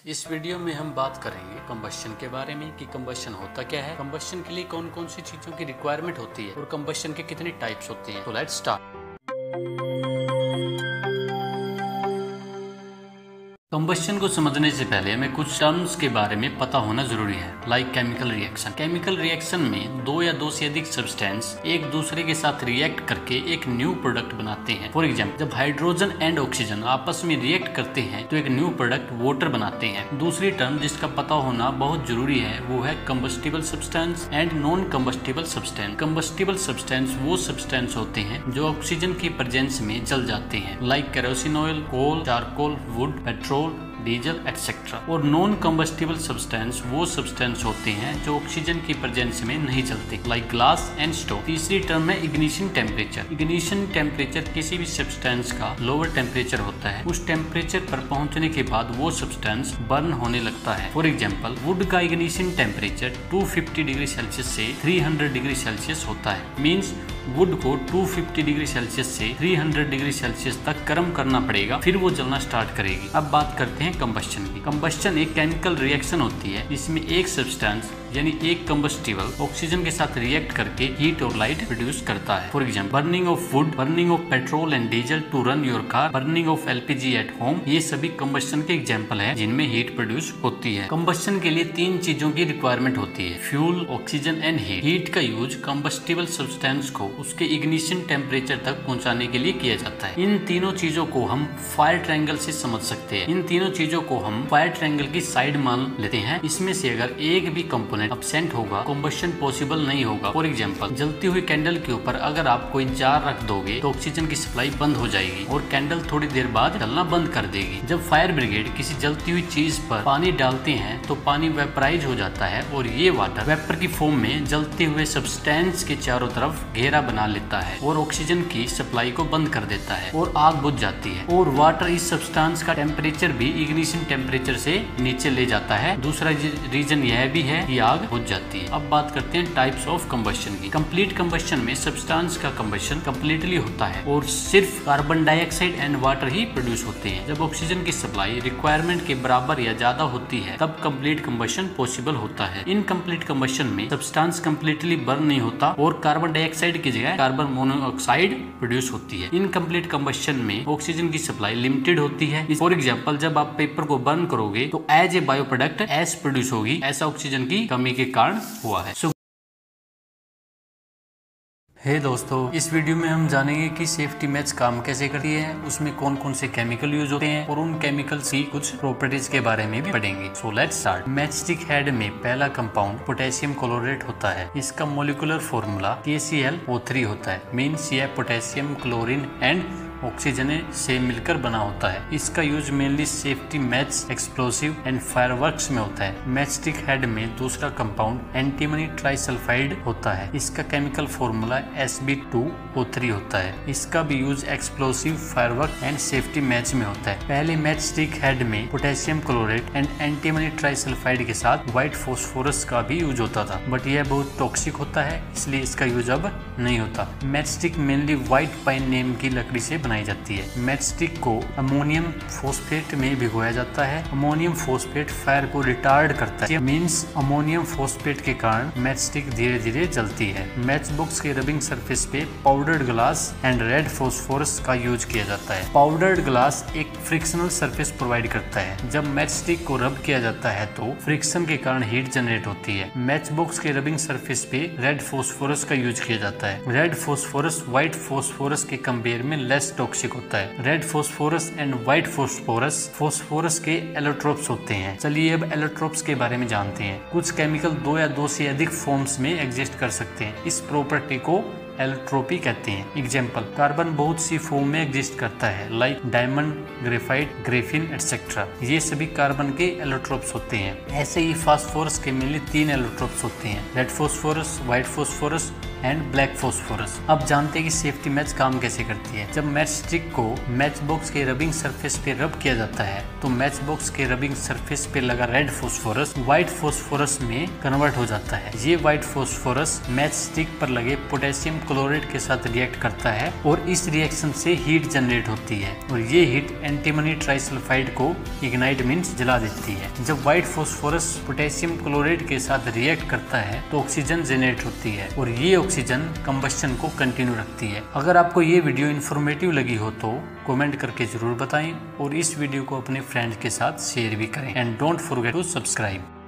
इस वीडियो में हम बात करेंगे कंबस्शन के बारे में कि कंबस्शन होता क्या है, कंबस्शन के लिए कौन कौन सी चीजों की रिक्वायरमेंट होती है और कंबस्शन के कितने टाइप्स होते हैं। तो लेट्स स्टार्ट। कंबस्शन को समझने से पहले हमें कुछ टर्म्स के बारे में पता होना जरूरी है, like chemical reaction. Chemical reaction में दो या दो से अधिक सब्सटेंस एक दूसरे के साथ रिएक्ट करके एक न्यू प्रोडक्ट बनाते हैं। फॉर एग्जाम्पल, जब हाइड्रोजन एंड ऑक्सीजन आपस में रिएक्ट करते हैं तो एक न्यू प्रोडक्ट वाटर बनाते हैं। दूसरी टर्म जिसका पता होना बहुत जरूरी है वो है combustible substance and non combustible substance. Combustible substance वो सब्सटेंस होते हैं जो ऑक्सीजन की प्रेजेंस में जल जाते हैं, like kerosene oil, coal, charcoal, wood, petrol, diesel etcetera. और नॉन कंबस्टिबल सब्सटेंस वो सब्सटेंस होते हैं जो ऑक्सीजन की प्रेजेंस में नहीं चलते, लाइक ग्लास एंड स्टोव। तीसरी टर्म है इग्निशन टेम्परेचर। इग्निशन टेम्परेचर किसी भी सब्सटेंस का लोअर टेम्परेचर होता है। उस टेम्परेचर पर पहुंचने के बाद वो सब्सटेंस बर्न होने लगता है। फॉर एग्जाम्पल, वुड का इग्निशन टेम्परेचर 250 डिग्री सेल्सियस से 300 डिग्री सेल्सियस होता है। मीन्स वुड को 250 डिग्री सेल्सियस से 300 डिग्री सेल्सियस तक गर्म करना पड़ेगा, फिर वो जलना स्टार्ट करेगी। अब बात करते हैं कंबस्शन की। कंबस्शन एक केमिकल रिएक्शन होती है जिसमें एक सब्सटेंस यानी एक कंबस्टिबल ऑक्सीजन के साथ रिएक्ट करके हीट और लाइट प्रोड्यूस करता है। For example, burning of wood, burning of petrol and diesel to run your car, burning of LPG at home, ये सभी कंबस्शन के एग्जाम्पल है जिनमें हीट प्रोड्यूस होती है। कंबस्शन के लिए तीन चीजों की रिक्वायरमेंट होती है, fuel, oxygen and heat. Heat का यूज कंबस्टिबल सब्सटेंस को उसके इग्निशन टेम्परेचर तक पहुंचाने के लिए किया जाता है। इन तीनों चीजों को हम फायर ट्रायंगल से समझ सकते हैं। इन तीनों चीजों को हम फायर ट्रायंगल की साइड मान लेते हैं। इसमें से अगर एक भी कंपोनेंट अब्सेंट होगा, कंबस्शन पॉसिबल नहीं होगा। फॉर एग्जांपल, जलती हुई कैंडल के ऊपर अगर आप कोई जार रख दोगे तो ऑक्सीजन की सप्लाई बंद हो जाएगी और कैंडल थोड़ी देर बाद जलना बंद कर देगी। जब फायर ब्रिगेड किसी जलती हुई चीज पर पानी डालते हैं तो पानी वेपराइज हो जाता है और ये वाटर वेपर की फॉर्म में जलते हुए सब्सटेंस के चारों तरफ घेरा बना लेता है और ऑक्सीजन की सप्लाई को बंद कर देता है और आग बुझ जाती है। और वाटर इस सब्सटेंस का टेम्परेचर भी इग्निशन टेम्परेचर से नीचे ले जाता है। दूसरा रीजन यह भी है कि आग बुझ जाती है। अब बात करते हैं टाइप्स ऑफ कंबस्शन की। कंप्लीट कंबस्शन में सब्सटेंस का कंबस्शन कंप्लीटली होता है और सिर्फ carbon dioxide and water he produce होते हैं। जब ऑक्सीजन की सप्लाई रिक्वायरमेंट के बराबर या ज्यादा होती है तब कंप्लीट कंबस्शन पॉसिबल होता है। इनकम्प्लीट कंबस्शन में सब्सटेंस कंप्लीटली बर्न नहीं होता और कार्बन डाइऑक्साइड की जगह कार्बन मोनोऑक्साइड प्रोड्यूस होती है। इनकम्प्लीट कंबस्शन में ऑक्सीजन की सप्लाई लिमिटेड होती है। फॉर एग्जाम्पल, जब आप पेपर को बर्न करोगे तो as a bio product S प्रोड्यूस होगी। ऐसा ऑक्सीजन की कमी के कारण हुआ है। हे दोस्तों, इस वीडियो में हम जानेंगे कि सेफ्टी मैच काम कैसे करती है, उसमें कौन कौन से केमिकल यूज होते हैं और उन केमिकल्स की कुछ प्रॉपर्टीज के बारे में भी पढ़ेंगे। So let's start. Matchstick head में पहला कंपाउंड पोटेशियम क्लोरेट होता है। इसका मॉलिक्यूलर फॉर्मूला KClO3 होता है। मीन्स यह पोटेशियम, क्लोरीन एंड ऑक्सीजन से मिलकर बना होता है। इसका use mainly safety match, explosive and fireworks में होता है। मैचस्टिक हेड में दूसरा कंपाउंड एंटीमनी ट्राइसल्फाइड होता है। इसका केमिकल फॉर्मूला Sb2O3 होता है। इसका भी use explosive, firework and safety match में होता है। पहले मैचस्टिक हेड में potassium chlorate and antimony trisulphide के साथ व्हाइट फास्फोरस का भी यूज होता था, बट यह बहुत टॉक्सिक होता है, इसलिए इसका यूज अब नहीं होता। Matchstick mainly white pine name की लकड़ी से बनाई जाती है। मैचस्टिक को अमोनियम फॉस्फेट में भिगोया जाता है। अमोनियम फॉस्फेट फायर को रिटार्ड करता है। मींस अमोनियम फॉस्फेट के कारण मैचस्टिक धीरे धीरे जलती है। मैच बॉक्स के रबिंग सरफेस पे powdered glass and red phosphorus का यूज किया जाता है। पाउडर्ड ग्लास एक फ्रिक्शनल सरफेस प्रोवाइड करता है। जब मैचस्टिक को रब किया जाता है तो फ्रिक्शन के कारण हीट जनरेट होती है। मैच बॉक्स के रबिंग सरफेस पे रेड फास्फोरस का यूज किया जाता है। रेड फास्फोरस व्हाइट फास्फोरस के कंपेयर में लेस टॉक्सिक होता है। Red phosphorus and white phosphorus के एलोट्रोप्स होते हैं। चलिए अब एलोट्रोप्स के बारे में जानते हैं। कुछ केमिकल दो या दो से अधिक फॉर्म्स में एग्जिस्ट कर सकते हैं। इस प्रॉपर्टी को एलोट्रोपी कहते हैं। एग्जाम्पल, कार्बन बहुत सी फॉर्म में एग्जिस्ट करता है, like diamond, graphite, Graafian etcetera. ये सभी कार्बन के एलोट्रोप्स होते हैं। ऐसे ही फास्फोरस के मेनली 3 एलोट्रोप्स होते हैं, red phosphorus, white phosphorus and black phosphorus. अब जानते हैं कि सेफ्टी मैच काम कैसे करती है। जब मैच स्टिक को मैच बॉक्स के रबिंग सरफेस पे रब किया जाता है तो मैच बॉक्स के रबिंग सरफेस पे लगा रेड फॉस्फोरस व्हाइट फॉस्फोरस में कन्वर्ट हो जाता है। ये व्हाइट फॉस्फोरस मैच स्टिक पर लगे पोटेशियम क्लोराइड के साथ रिएक्ट करता है और इस रिएक्शन से हीट जनरेट होती है और ये हीट एंटीमनी ट्राइसल्फाइड को इग्नाइट मींस जला देती है। जब व्हाइट फॉस्फोरस पोटेशियम क्लोराइड के साथ रिएक्ट करता है तो ऑक्सीजन जनरेट होती है और ये ऑक्सीजन कंबस्शन को कंटिन्यू रखती है। अगर आपको ये वीडियो इन्फॉर्मेटिव लगी हो तो कमेंट करके जरूर बताएं और इस वीडियो को अपने फ्रेंड्स के साथ शेयर भी करें and don't forget to subscribe.